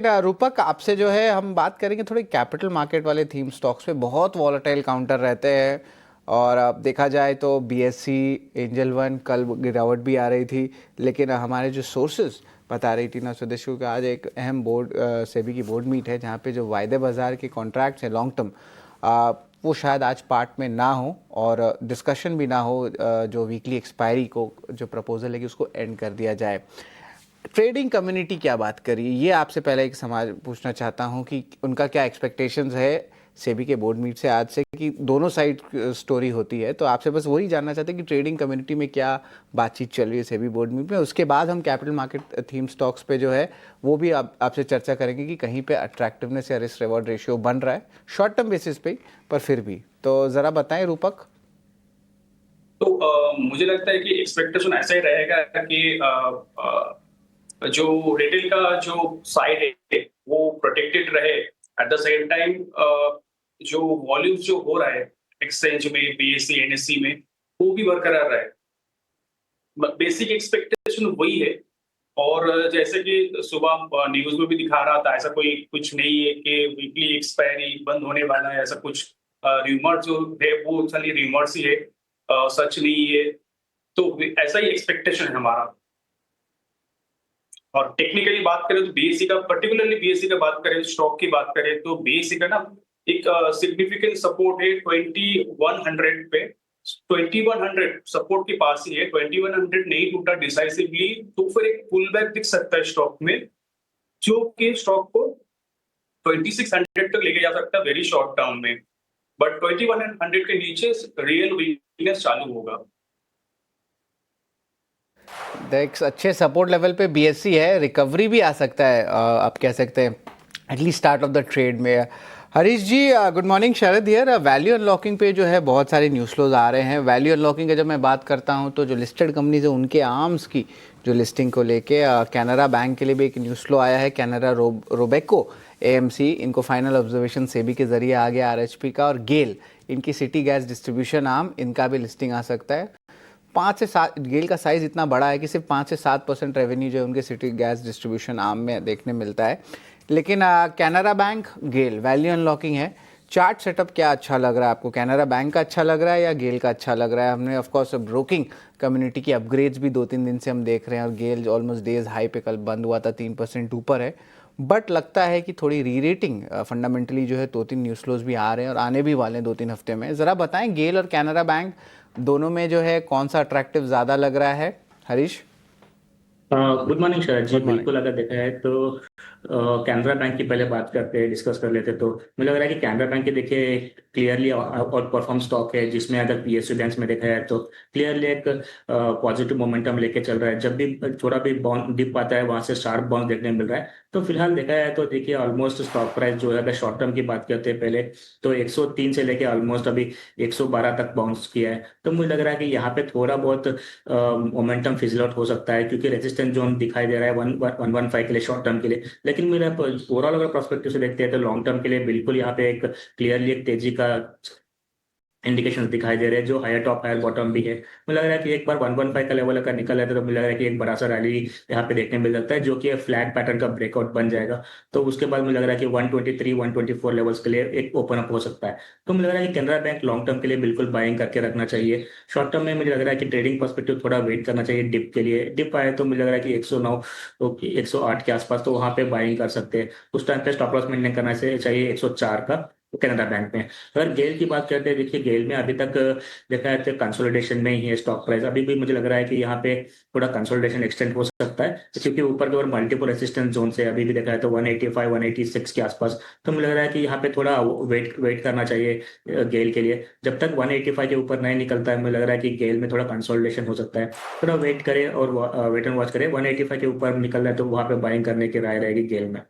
रूपक आपसे जो है हम बात करेंगे थोड़ी कैपिटल मार्केट वाले थीम स्टॉक्स पे। बहुत वॉलेटाइल काउंटर रहते हैं और अब देखा जाए तो बीएससी एंजल वन कल गिरावट भी आ रही थी, लेकिन हमारे जो सोर्सेज बता रही थी ना स्वदेशी का आज एक अहम बोर्ड सेबी की बोर्ड मीट है जहाँ पे जो वायदे बाजार के कॉन्ट्रैक्ट्स हैं लॉन्ग टर्म, वो शायद आज पार्ट में ना हो और डिस्कशन भी ना हो। जो वीकली एक्सपायरी को जो प्रपोजल है कि उसको एंड कर दिया जाए। ट्रेडिंग कम्युनिटी क्या बात करी, ये आपसे पहले एक सवाल पूछना चाहता हूँ कि उनका क्या एक्सपेक्टेशंस है सेबी के बोर्ड मीट से आज से, कि दोनों साइड स्टोरी होती है। तो आपसे बस वही जानना चाहते हैं कि ट्रेडिंग कम्युनिटी में क्या बातचीत चल रही है सेबी बोर्ड मीट में। उसके बाद हम कैपिटल मार्केट थीम स्टॉक्स पे जो है वो भी आपसे चर्चा करेंगे कि कहीं पे अट्रैक्टिवनेस या रिस्क रिवॉर्ड रेशियो बन रहा है शॉर्ट टर्म बेसिस पे, पर फिर भी। तो ज़रा बताएं रूपक। तो मुझे लगता है कि एक्सपेक्टेशन ऐसा ही रहेगा कि जो रिटेल का जो साइड है वो प्रोटेक्टेड रहे। एट द सेम टाइम जो वॉल्यूम्स जो हो रहा है एक्सचेंज में, बीएससी एनएससी में, वो भी बरकरार रहे। बेसिक एक्सपेक्टेशन वही है। और जैसे कि सुबह न्यूज में भी दिखा रहा था, ऐसा कोई कुछ नहीं है कि वीकली एक्सपायरी बंद होने वाला है, ऐसा कुछ रूमर जो है वो खाली रूमर्स ही है, सच नहीं है। तो ऐसा ही एक्सपेक्टेशन है हमारा। और टेक्निकली बात करें तो बीएससी का, पर्टिकुलरली बीएससी का बात करें, स्टॉक की बात करें तो बीएससी का ना एक सिग्निफिकेंट सपोर्ट है 2100 पे। 2100 सपोर्ट के पास ही है। 2100 नहीं टूटा डिसाइसिवली तो फिर एक पुल बैक दिख सकता है स्टॉक में, जो कि स्टॉक को 2600 तक लेके जा सकता है वेरी शॉर्ट टर्म में। बट 2100 के नीचे रियल वीकनेस चालू होगा। देख अच्छे सपोर्ट लेवल पे बीएससी है, रिकवरी भी आ सकता है, आप कह सकते हैं at least start of the trade में। Harish ji good morning, Sharad here. Value unlocking पे जो है बहुत सारे न्यूज़ फ्लोज आ रहे हैं। वैल्यू अनलॉकिंग का जब मैं बात करता हूं तो जो लिस्टेड कंपनीज है उनके आर्म्स की जो लिस्टिंग को लेके कैनरा बैंक के लिए भी एक न्यूज़ फ्लो आया है। कैनरा रोबेको एएमसी, इनको फाइनल ऑब्जर्वेशन सेबी के जरिए आ गया आरएचपी का। और गेल, इनकी सिटी गैस डिस्ट्रीब्यूशन आर्म, इनका भी लिस्टिंग आ सकता है। 5 से 7 गेल का साइज इतना बड़ा है कि सिर्फ 5 से 7% रेवेन्यू जो है उनके सिटी गैस डिस्ट्रीब्यूशन आर्म में देखने मिलता है। लेकिन कैनरा बैंक, गेल, वैल्यू अनलॉकिंग है। चार्ट सेटअप क्या अच्छा लग रहा है आपको? कैनरा बैंक का अच्छा लग रहा है या गेल का अच्छा लग रहा है? हमने ऑफकोर्स ब्रोकिंग कम्युनिटी की अपग्रेड्स भी 2-3 दिन से हम देख रहे हैं और गेल ऑलमोस्ट डेज हाई पे कल बंद हुआ था, 3% ऊपर है। बट लगता है कि थोड़ी री रेटिंग फंडामेंटली जो है 2-3 न्यूज़ फ्लोज भी आ रहे हैं और आने भी वाले हैं 2-3 हफ्ते में। ज़रा बताएं गेल और कैनरा बैंक दोनों में जो है कौन सा अट्रैक्टिव ज़्यादा लग रहा है? Harish. Good morning Sharad ji. Good morning. बिल्कुल, अगर देखा है तो कैनरा बैंक की पहले बात करते हैं, डिस्कस कर लेते हैं। तो मुझे लग रहा है कि कैनरा बैंक के देखिए क्लियरली आउट परफॉर्म स्टॉक है, जिसमें अगर पीएसयू बैंक्स में देखा है तो क्लियरली एक पॉजिटिव मोमेंटम लेके चल रहा है। जब भी थोड़ा भी बाउंस डिप आता है वहां से शार्प बाउंस देखने मिल रहा है। तो फिलहाल देखा है तो देखिए ऑलमोस्ट स्टॉक प्राइस जो है, अगर शॉर्ट टर्म की बात करते हैं पहले, तो 103 से लेके ऑलमोस्ट अभी 112 तक बाउंस किया है। तो मुझे लग रहा है कि यहाँ पे थोड़ा बहुत मोमेंटम फिजल आउट हो सकता है, क्योंकि रेजिस्टेंस जोन दिखाई दे रहा है 115 के लिए शॉर्ट टर्म के लिए। लेकिन मेरा ओवरऑल अगर पर्सपेक्टिव से देखते हैं तो लॉन्ग टर्म के लिए बिल्कुल यहाँ पे एक क्लियरली एक तेजी का इंडिकेशंस दिखाई दे रहे हैं, जो हायर टॉप हायर बॉटम भी है। मुझे लग रहा है कि एक बार 115 का लेवल अगर निकल जाता है तो मुझे लग रहा है कि एक बड़ा सा रैली यहाँ पे देखने मिल सकता है, जो कि फ्लैग पैटर्न का ब्रेकआउट बन जाएगा। तो उसके बाद मुझे लग रहा है कि 123 124 लेवल्स के लिए एक ओपन अप हो सकता है। तो मुझे लग रहा है कि कैनरा बैंक लॉन्ग टर्म के लिए बिल्कुल बाइंग करके रखना चाहिए। शॉर्ट टर्म में मुझे लग रहा है कि ट्रेडिंग पर्सपेक्टिव थोड़ा वेट करना चाहिए डिप के लिए। डिप आए तो मुझे लग रहा है कि 109 108 के आसपास, तो वहां पे बाइंग कर सकते हैं। उस टाइम पे स्टॉप लॉस मेंटेन करना चाहिए 104 का कैनरा बैंक में। अगर गेल की बात करते हैं, देखिए गेल में अभी तक देखा है तो कंसोलिडेशन में ही है स्टॉक प्राइस। अभी भी मुझे लग रहा है कि यहाँ पे थोड़ा कंसोलिडेशन एक्सटेंड हो सकता है, क्योंकि ऊपर की ओर मल्टीपल रेसिस्टेंस जोन से अभी भी देखा है तो 185 186 के आसपास। तो मुझे लग रहा है कि यहाँ पे थोड़ा वेट वेट करना चाहिए गेल के लिए। जब तक 185 के ऊपर नहीं निकलता है, मुझे लग रहा है कि गेल में थोड़ा कंसोलिडेशन हो सकता है। थोड़ा वेट करे और वेट एंड वॉच करे। 185 के ऊपर निकल रहा है तो वहां पे बाइंग करने की राय रहेगी गेल में।